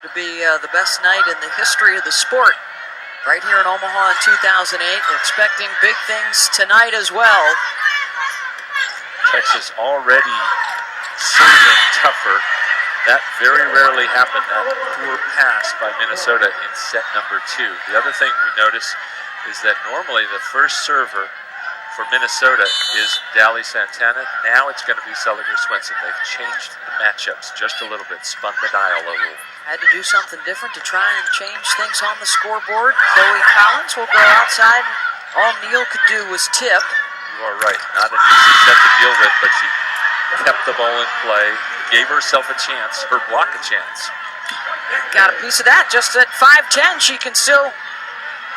To be the best night in the history of the sport right here in Omaha in 2008. We're expecting big things tonight as well. Texas already serving tougher. That very rarely happened, that poor pass by Minnesota in set number 2. The other thing we notice is that normally the first server for Minnesota is Dally Santana. Now it's going to be Seliger Swenson. They've changed the matchups just a little bit, spun the dial a little. Had to do something different to try and change things on the scoreboard. Chloe Collins will go outside, and all Neal could do was tip. You are right. Not an easy set to deal with, but she kept the ball in play, gave herself a chance, her block a chance. Got a piece of that. Just at 5'10", she can still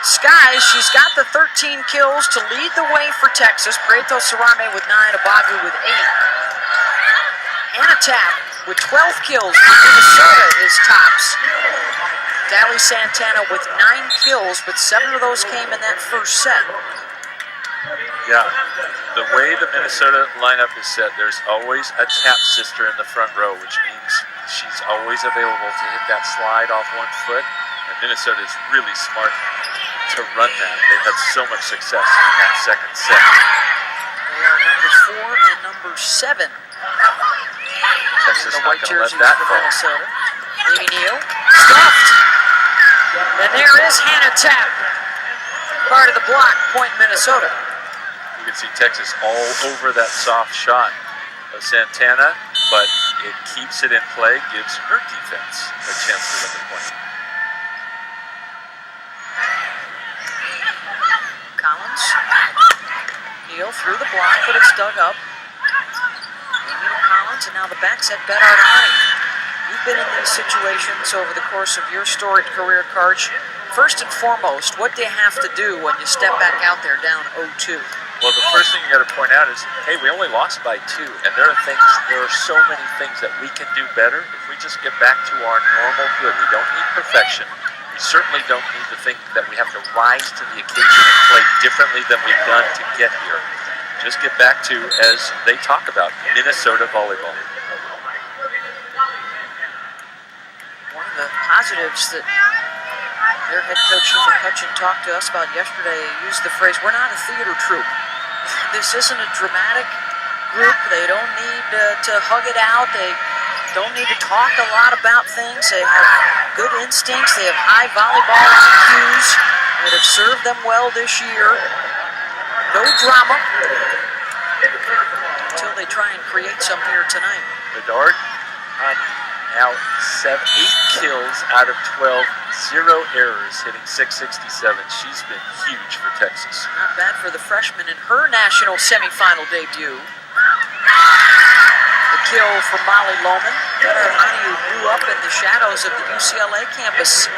skies. She's got the 13 kills to lead the way for Texas. Prieto Sarame with 9, Abagu with 8. Hannah Tapp with 12 kills for Minnesota is tops. Dally Santana with 9 kills, but 7 of those came in that first set. Yeah, the way the Minnesota lineup is set, there's always a Tapp sister in the front row, which means she's always available to hit that slide off one foot. And Minnesota is really smart to run that. They've had so much success in that second set. They are number 4 and number 7. Texas the not white going to let jerseys that for fall. Minnesota. Amy Neal, stuffed. And there is Hannah Tapp. Part of the block, point Minnesota. You can see Texas all over that soft shot of Santana, but it keeps it in play, gives her defense a chance to win the point. Collins. Neal through the block, but it's dug up. Amy to Collins, and now the back set, Bedard Ani. You've been in these situations over the course of your storied career, Karch. First and foremost, what do you have to do when you step back out there down 0-2? Well, the first thing you got to point out is, hey, we only lost by 2, and there are so many things that we can do better if we just get back to our normal good. We don't need perfection. We certainly don't need to think that we have to rise to the occasion and play differently than we've done to get here. Just get back to, as they talk about, Minnesota volleyball. One of the positives that their head coach, Hugh McCutcheon, talked to us about yesterday, used the phrase, we're not a theater troupe. This isn't a dramatic group. They don't need to hug it out. They don't need to talk a lot about things. They have good instincts. They have high volleyball IQs that have served them well this year. No drama until they try and create some here tonight. Bedard Ani now 8 kills out of 12, 0 errors, hitting .667. She's been huge for Texas. Not bad for the freshman in her national semifinal debut. The kill for Molly Lohman. Bedard Ani, who grew up in the shadows of the UCLA campus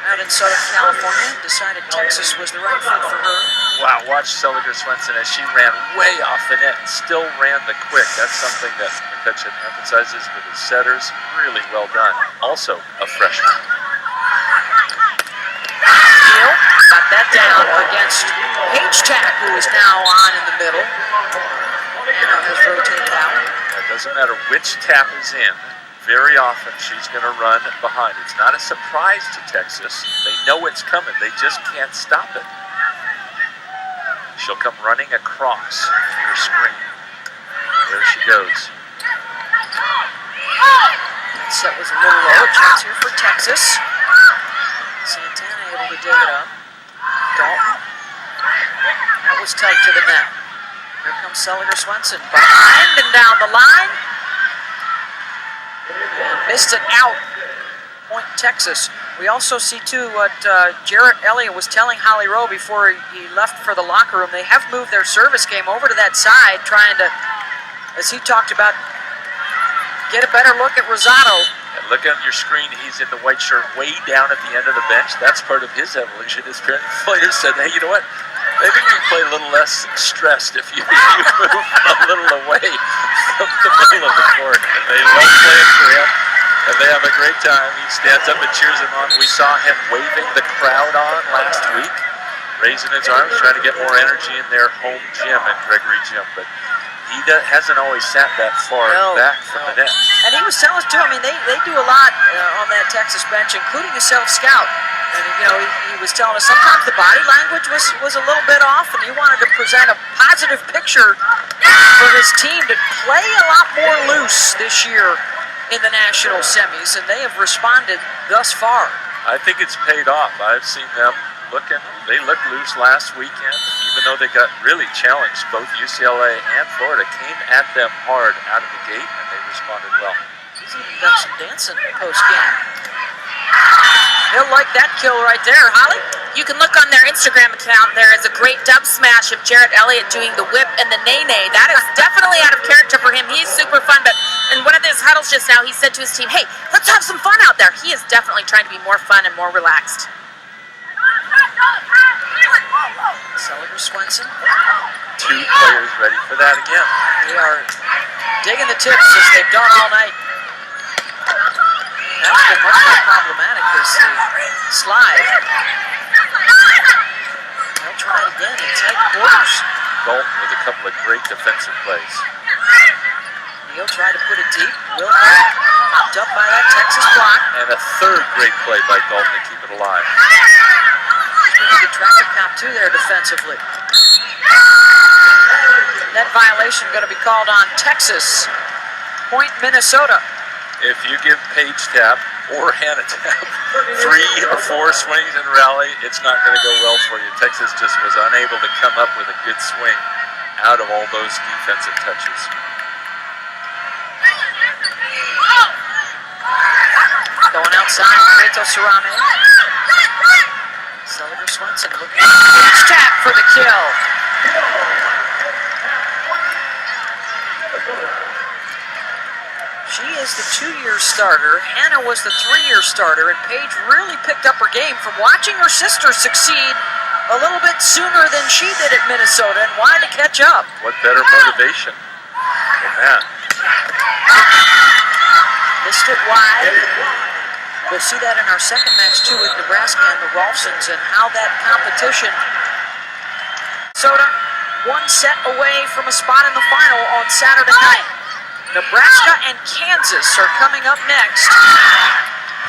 out in Southern California, decided Texas was the right fit for her. Wow, watch Seliger Swenson as she ran way off the net and still ran the quick. That's something that McCutcheon emphasizes with his setters. Really well done. Also a freshman. Neal got that down against H-Tack, who is now on in the middle. Anna has rotated out. It doesn't matter which tap is in. Very often she's going to run behind. It's not a surprise to Texas. They know it's coming. They just can't stop it. She'll come running across your screen. There she goes. That set was a little low. A chance here for Texas. Santana able to dig it up. Dalton. That was tight to the net. Here comes Seliger Swenson. Behind and down the line. Missed it out. Point Texas. We also see, too, what Jarrett Elliott was telling Holly Rowe before he left for the locker room. They have moved their service game over to that side, trying to, as he talked about, get a better look at Rosado. And look on your screen, he's in the white shirt way down at the end of the bench. That's part of his evolution. His players said, hey, you know what? Maybe we can play a little less stressed if you move a little away from the middle of the court. And they love playing for him, and they have a great time. He stands up and cheers him on. We saw him waving the crowd on last week, raising his arms, trying to get more energy in their home gym at Gregory Gym. But hasn't always sat that far back from the net. And he was telling us, too, I mean, they do a lot on that Texas bench, including a self-scout. And, you know, he was telling us sometimes the body language was a little bit off, and he wanted to present a positive picture for his team to play a lot more loose this year in the national semis, and they have responded thus far. I think it's paid off. I've seen them they looked loose last weekend, even though they got really challenged. Both UCLA and Florida came at them hard out of the gate, and they responded well. He's even done some dancing post-game. He'll like that kill right there, Holly. You can look on their Instagram account. There is a great dub smash of Jarrett Elliott doing the whip and the nay-nay. That is definitely out of character for him. He's super fun, but in one of his huddles just now, he said to his team, hey, let's have some fun out there. He is definitely trying to be more fun and more relaxed. Sullivan Swenson. 2 players ready for that again. They are digging the tips as they've done all night. That's been much more problematic as the slide. They'll try it again in tight quarters. Dalton with a couple of great defensive plays. He'll try to put it deep. Will popped up by that Texas block. And a third great play by Dalton to keep it alive. The traffic count too there defensively. Net violation going to be called on Texas. Point Minnesota. If you give Paige tap or Hannah tap 3 or 4 swings in rally, it's not going to go well for you. Texas just was unable to come up with a good swing out of all those defensive touches. Going outside, Reto Cerame. Sullivan Swenson looking at the tap for the kill. She is the 2-year starter. Hannah was the 3-year starter, and Paige really picked up her game from watching her sister succeed a little bit sooner than she did at Minnesota and wanted to catch up. What better motivation than that? Missed it wide. We'll see that in our second match, too, with Nebraska and the Rolfsons and how that competition. Minnesota 1 set away from a spot in the final on Saturday night. Nebraska and Kansas are coming up next.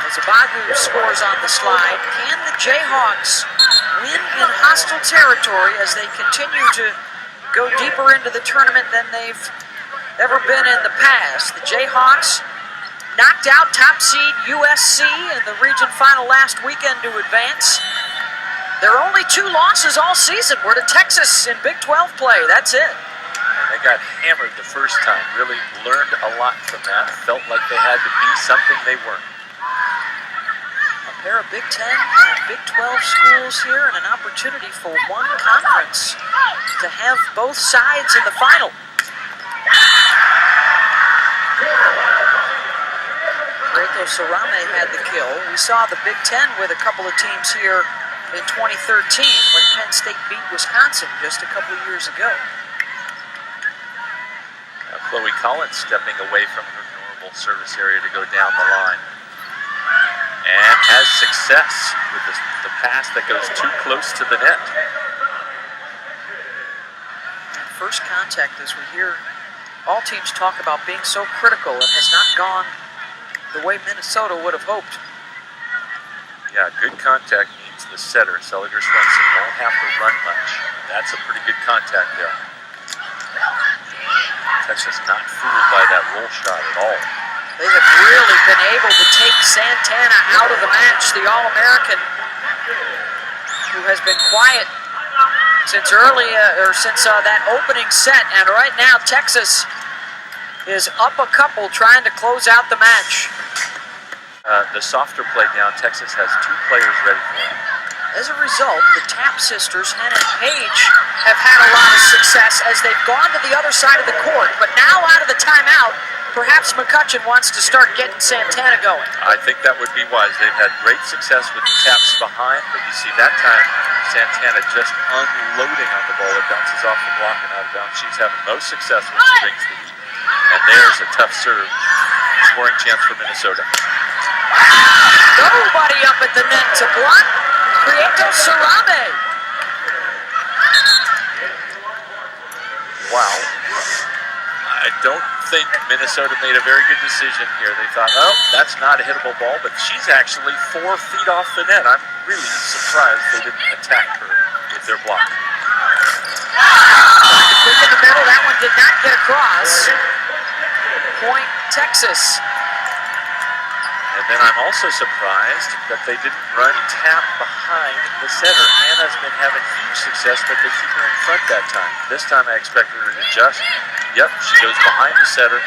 As Abagu scores on the slide, can the Jayhawks win in hostile territory as they continue to go deeper into the tournament than they've ever been in the past? The Jayhawks knocked out top seed USC in the region final last weekend to advance. Their only 2 losses all season were to Texas in Big 12 play. That's it. They got hammered the first time, really learned a lot from that, felt like they had to be something they weren't. A pair of Big 10 and Big 12 schools here and an opportunity for one conference to have both sides in the final. Reto Cerame had the kill. We saw the Big 10 with a couple of teams here in 2013 when Penn State beat Wisconsin just a couple of years ago. Chloe Collins stepping away from her normal service area to go down the line. And has success with the pass that goes too close to the net. First contact, as we hear all teams talk about being so critical, and has not gone the way Minnesota would have hoped. Yeah, good contact means the setter, Sullivan Swenson, won't have to run much. That's a pretty good contact there. Texas not fooled by that roll shot at all. They have really been able to take Santana out of the match, the All-American, who has been quiet since that opening set. And right now, Texas is up a couple trying to close out the match. The softer play down, Texas has 2 players ready for it. As a result, the Tapp sisters, Hannah and Paige, have had a lot of success as they've gone to the other side of the court. But now out of the timeout, perhaps McCutcheon wants to start getting Santana going. I think that would be wise. They've had great success with the taps behind, but you see that time, Santana just unloading on the ball. It bounces off the block and out of bounds. She's having most success when she brings the heat. And there's a tough serve. Scoring chance for Minnesota. Nobody up at the net to block. Reto Cerame. Wow. I don't think Minnesota made a very good decision here. They thought, oh, that's not a hittable ball, but she's actually 4 feet off the net. I'm really surprised they didn't attack her with their block. Quick in the middle, that one did not get across. Point, Texas. And then I'm also surprised that they didn't run tap behind the setter. Hannah's been having huge success, but they keep her in front that time. This time I expect her to adjust. Yep, she goes behind the setter.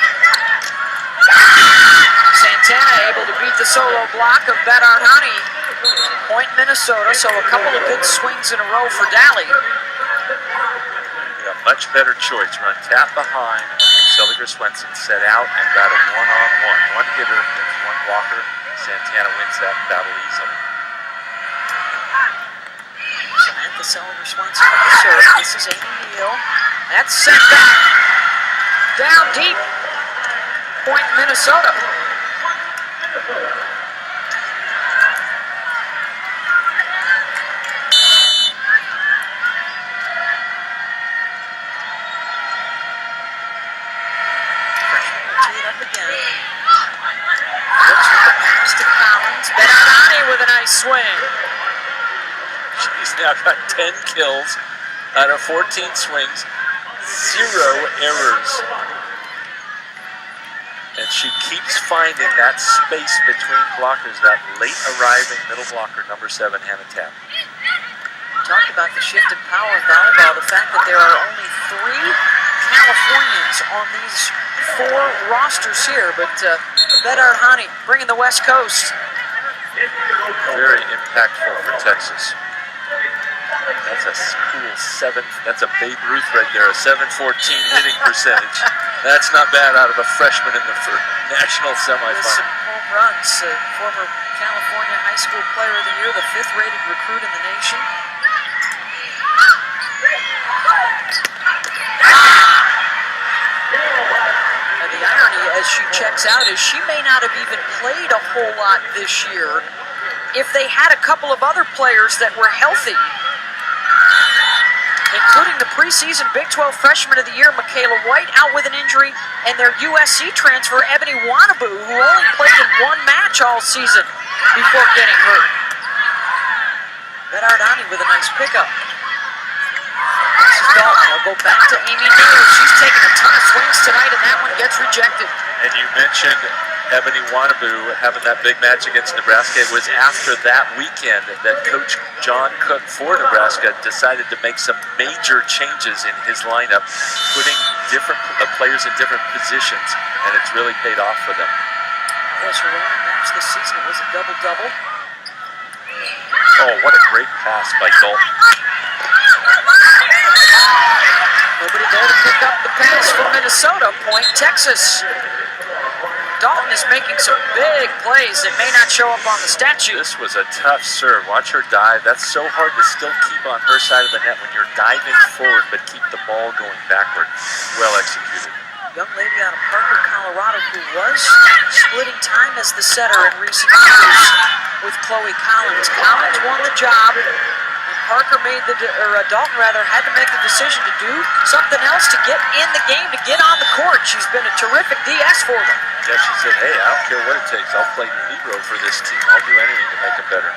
Santana able to beat the solo block of Bedard-Hani. Point Minnesota, so a couple of good swings in a row for Daly. A much better choice. Run tap behind, and then Seliger Swenson set out and got a one-on-one. One hitter against one blocker. Santana wins that battle easily. Samantha Seliger Swenson with the serve. This is Amy Neal. That's sent back. Down deep. Point Minnesota. Swing. She's now got 10 kills out of 14 swings, 0 errors. And she keeps finding that space between blockers, that late arriving middle blocker, number 7, Hannah Tapp. We talked about the shift in power in volleyball, the fact that there are only 3 Californians on these 4 rosters here, but Bedard-Hani bringing the West Coast. Very impactful for Texas. That's a cool 7. That's a Babe Ruth right there, a 714 hitting percentage. That's not bad out of a freshman in the national semifinal. Some home runs. Former California High School Player of the Year, the 5th rated recruit in the nation. And the irony as she checks out is she may not have even played a whole lot this year if they had a couple of other players that were healthy, including the preseason Big 12 Freshman of the Year, Michaela White, out with an injury, and their USC transfer, Ebony Wanabu, who only played in 1 match all season before getting hurt. Bedard-Hani with a nice pickup. This is Dalton. I'll go back to Amy Neal. She's taken a ton of swings tonight, and that one gets rejected. And you mentioned Ebony Wanabu having that big match against Nebraska. It was after that weekend that Coach John Cook for Nebraska decided to make some major changes in his lineup, putting different players in different positions, and it's really paid off for them. That was her only match this season. It was a double-double. Oh, what a great pass by Dalton. Nobody there to pick up the pass from Minnesota. Point Texas. Dalton is making some big plays that may not show up on the stat sheet. This was a tough serve. Watch her dive. That's so hard to still keep on her side of the net when you're diving forward but keep the ball going backward. Well executed. Young lady out of Parker, Colorado, who was splitting time as the setter in recent years with Chloe Collins. Collins won the job, and Parker made Dalton rather had to make the decision to do something else to get in the game, to get on the court. She's been a terrific DS for them. Yeah, she said, hey, I don't care what it takes. I'll play libero for this team. I'll do anything to make them better.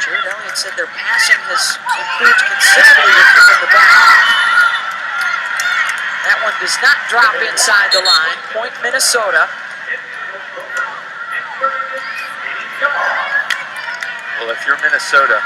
Jared Elliott said their passing has improved considerably with her in the back. That one does not drop inside the line. Point Minnesota. Well, if you're Minnesota,